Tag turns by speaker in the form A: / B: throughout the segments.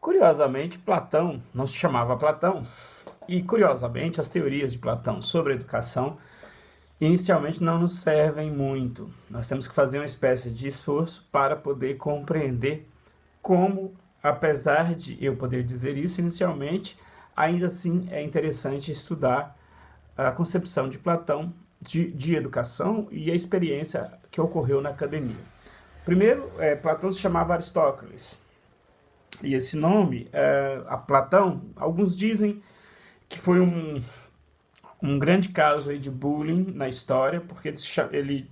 A: Curiosamente, Platão não se chamava Platão, e curiosamente, as teorias de Platão sobre a educação inicialmente não nos servem muito. Nós temos que fazer uma espécie de esforço para poder compreender como, apesar de eu poder dizer isso inicialmente, ainda assim é interessante estudar a concepção de Platão de educação e a experiência que ocorreu na academia. Primeiro, Platão se chamava Aristóteles. E esse nome, a Platão, alguns dizem que foi um grande caso aí de bullying na história, porque ele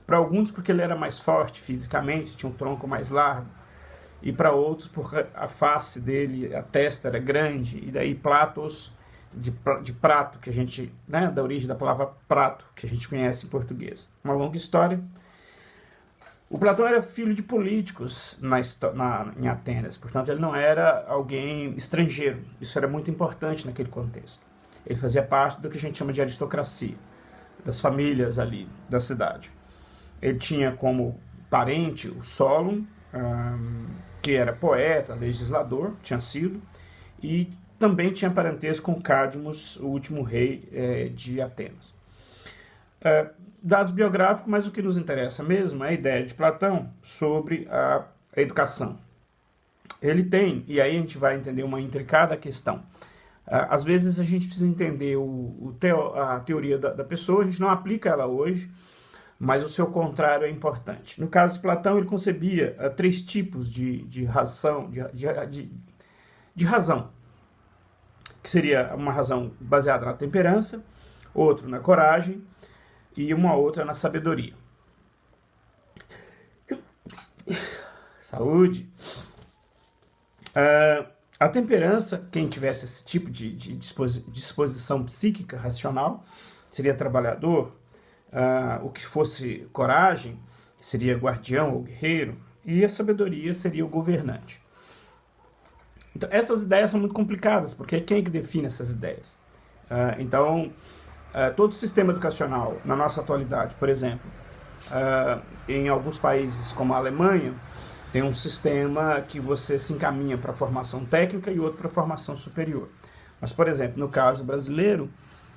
A: para alguns porque ele era mais forte fisicamente, tinha um tronco mais largo, e para outros porque a face dele, a testa era grande, e daí Platos, de prato, que a gente, né, da origem da palavra prato, que a gente conhece em português. Uma longa história. O Platão era filho de políticos em Atenas, portanto ele não era alguém estrangeiro. Isso era muito importante naquele contexto. Ele fazia parte do que a gente chama de aristocracia, das famílias ali da cidade. Ele tinha como parente o Solon, que era poeta, legislador, tinha sido, e também tinha parentesco com Cadmus, o último rei de Atenas. Dados biográficos, mas o que nos interessa mesmo é a ideia de Platão sobre a educação. Ele tem, e aí a gente vai entender uma intricada questão. Às vezes a gente precisa entender a teoria da pessoa, a gente não aplica ela hoje, mas o seu contrário é importante. No caso de Platão, ele concebia três tipos de razão, de razão, que seria uma razão baseada na temperança, outro na coragem, e uma outra na sabedoria. Saúde. A temperança, quem tivesse esse tipo de disposição psíquica, racional, seria trabalhador. O que fosse coragem, seria guardião ou guerreiro. E a sabedoria seria o governante. Então, essas ideias são muito complicadas, porque quem é que define essas ideias? Todo o sistema educacional, na nossa atualidade, por exemplo, em alguns países como a Alemanha, tem um sistema que você se encaminha para a formação técnica e outro para a formação superior. Mas, por exemplo, no caso brasileiro,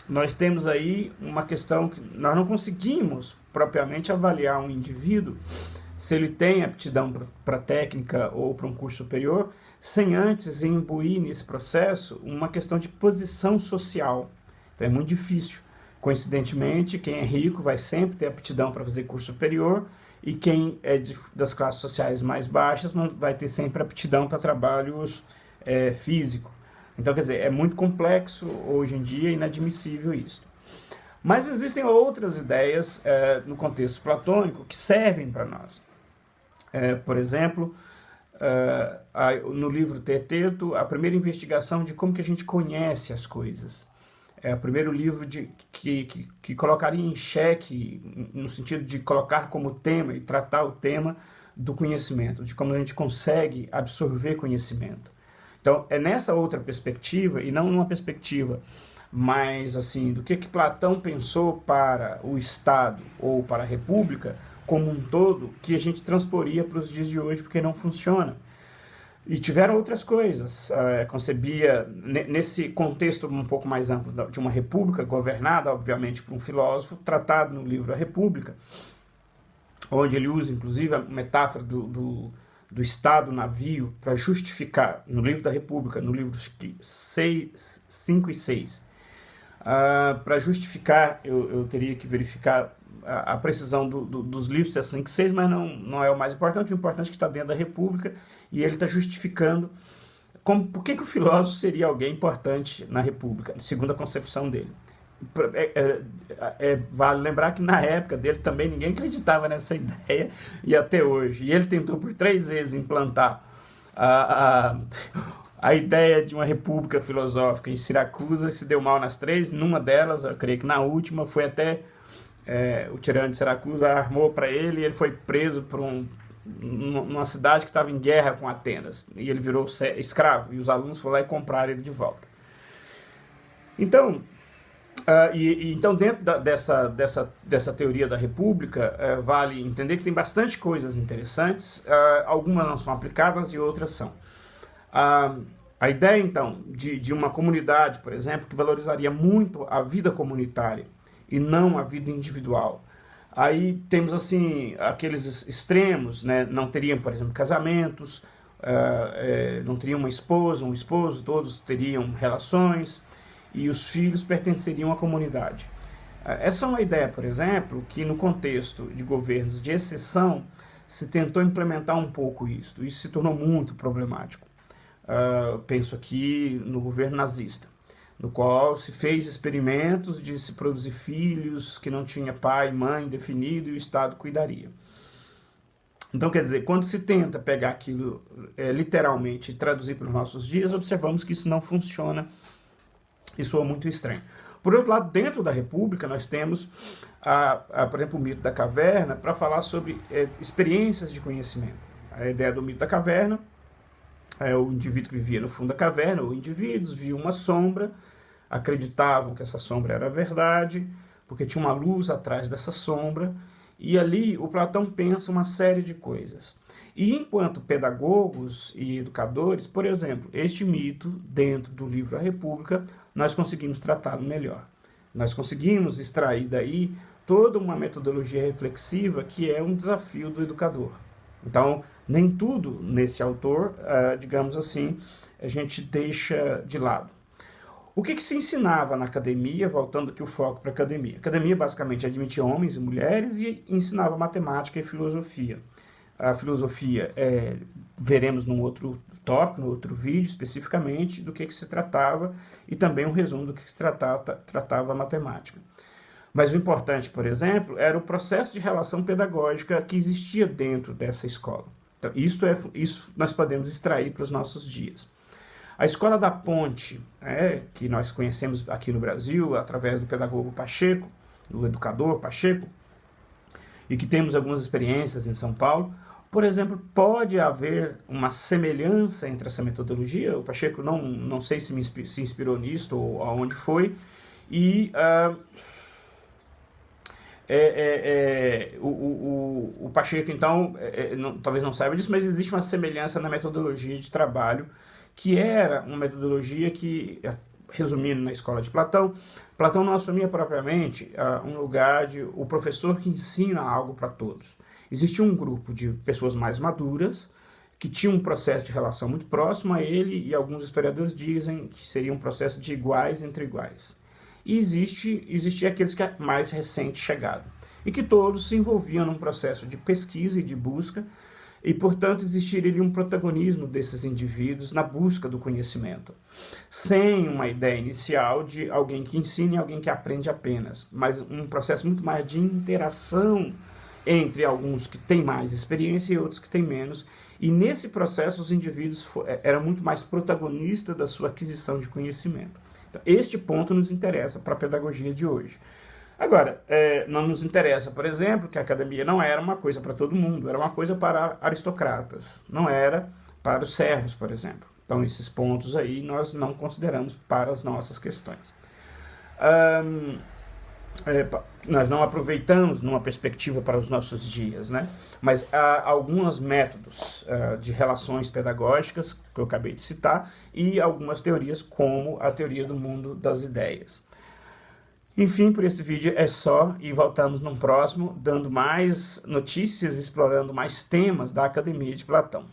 A: nós temos aí uma questão que nós não conseguimos propriamente avaliar um indivíduo se ele tem aptidão para técnica ou para um curso superior, sem antes imbuir nesse processo uma questão de posição social. Então é muito difícil. Coincidentemente, quem é rico vai sempre ter aptidão para fazer curso superior, e quem é das classes sociais mais baixas não vai ter sempre aptidão para trabalhos físicos. Então, quer dizer, é muito complexo hoje em dia, inadmissível isso. Mas existem outras ideias no contexto platônico que servem para nós. Por exemplo, no livro Teeteto, a primeira investigação de como que a gente conhece as coisas. É o primeiro livro que colocaria em xeque, no sentido de colocar como tema e tratar o tema do conhecimento, de como a gente consegue absorver conhecimento. Então, é nessa outra perspectiva, e não numa perspectiva mais assim, do que Platão pensou para o Estado ou para a República como um todo, que a gente transporia para os dias de hoje, porque não funciona. E tiveram outras coisas. Concebia, nesse contexto um pouco mais amplo de uma república governada, obviamente, por um filósofo, tratado no livro A República, onde ele usa, inclusive, a metáfora do Estado-navio para justificar, no livro da República, no livro 5 e 6, para justificar, eu teria que verificar a precisão dos livros 5 e 6, mas não é o mais importante. O importante é que está dentro da República, e ele está justificando por que o filósofo seria alguém importante na República, segundo a concepção dele. Vale lembrar que na época dele também ninguém acreditava nessa ideia, e até hoje. E ele tentou por 3 vezes implantar a ideia de uma república filosófica em Siracusa, e se deu mal nas 3. Numa delas, eu creio que na última, foi até o tirano de Siracusa armou para ele, e ele foi preso por numa cidade que estava em guerra com Atenas, e ele virou escravo, e os alunos foram lá e compraram ele de volta. Então, então dentro dessa teoria da República, vale entender que tem bastante coisas interessantes, algumas não são aplicadas e outras são. A ideia, então, de uma comunidade, por exemplo, que valorizaria muito a vida comunitária e não a vida individual. Aí temos, assim, aqueles extremos, né? Não teriam, por exemplo, casamentos, não teriam uma esposa, um esposo, todos teriam relações e os filhos pertenceriam à comunidade. Essa é uma ideia, por exemplo, que no contexto de governos de exceção se tentou implementar um pouco isso. Isso se tornou muito problemático. Penso aqui no governo nazista, no qual se fez experimentos de se produzir filhos que não tinha pai e mãe definido e o Estado cuidaria. Então, quer dizer, quando se tenta pegar aquilo literalmente e traduzir para os nossos dias, observamos que isso não funciona e soa muito estranho. Por outro lado, dentro da República, nós temos, por exemplo, o mito da caverna, para falar sobre experiências de conhecimento. A ideia do mito da caverna é o indivíduo que vivia no fundo da caverna, ou indivíduos viam uma sombra, acreditavam que essa sombra era verdade, porque tinha uma luz atrás dessa sombra, e ali o Platão pensa uma série de coisas. E enquanto pedagogos e educadores, por exemplo, este mito, dentro do livro A República, nós conseguimos tratá-lo melhor. Nós conseguimos extrair daí toda uma metodologia reflexiva que é um desafio do educador. Então, nem tudo nesse autor, digamos assim, a gente deixa de lado. O que se ensinava na academia, voltando aqui o foco para a academia? A academia basicamente admitia homens e mulheres e ensinava matemática e filosofia. A filosofia, veremos num outro tópico, no outro vídeo, especificamente do que se tratava e também um resumo do que se tratava a matemática. Mas o importante, por exemplo, era o processo de relação pedagógica que existia dentro dessa escola. Então, isso nós podemos extrair para os nossos dias. A Escola da Ponte, que nós conhecemos aqui no Brasil, através do pedagogo Pacheco, do educador Pacheco, e que temos algumas experiências em São Paulo, por exemplo, pode haver uma semelhança entre essa metodologia. O Pacheco não sei se se inspirou nisso ou aonde foi, e o Pacheco, então, talvez não saiba disso, mas existe uma semelhança na metodologia de trabalho, que era uma metodologia que, resumindo na escola de Platão, Platão não assumia propriamente um lugar de o professor que ensina algo para todos. Existia um grupo de pessoas mais maduras, que tinham um processo de relação muito próximo a ele, e alguns historiadores dizem que seria um processo de iguais entre iguais. E existia aqueles que é mais recente chegado, e que todos se envolviam num processo de pesquisa e de busca, e, portanto, existiria um protagonismo desses indivíduos na busca do conhecimento, sem uma ideia inicial de alguém que ensina e alguém que aprende apenas, mas um processo muito mais de interação entre alguns que têm mais experiência e outros que têm menos, e nesse processo os indivíduos eram muito mais protagonistas da sua aquisição de conhecimento. Então, este ponto nos interessa para a pedagogia de hoje. Agora, não nos interessa, por exemplo, que a academia não era uma coisa para todo mundo, era uma coisa para aristocratas, não era para os servos, por exemplo. Então, esses pontos aí nós não consideramos para as nossas questões. Nós não aproveitamos numa perspectiva para os nossos dias, né? Mas há alguns métodos de relações pedagógicas, que eu acabei de citar, e algumas teorias, como a teoria do mundo das ideias. Enfim, por esse vídeo é só, e voltamos num próximo, dando mais notícias, explorando mais temas da Academia de Platão.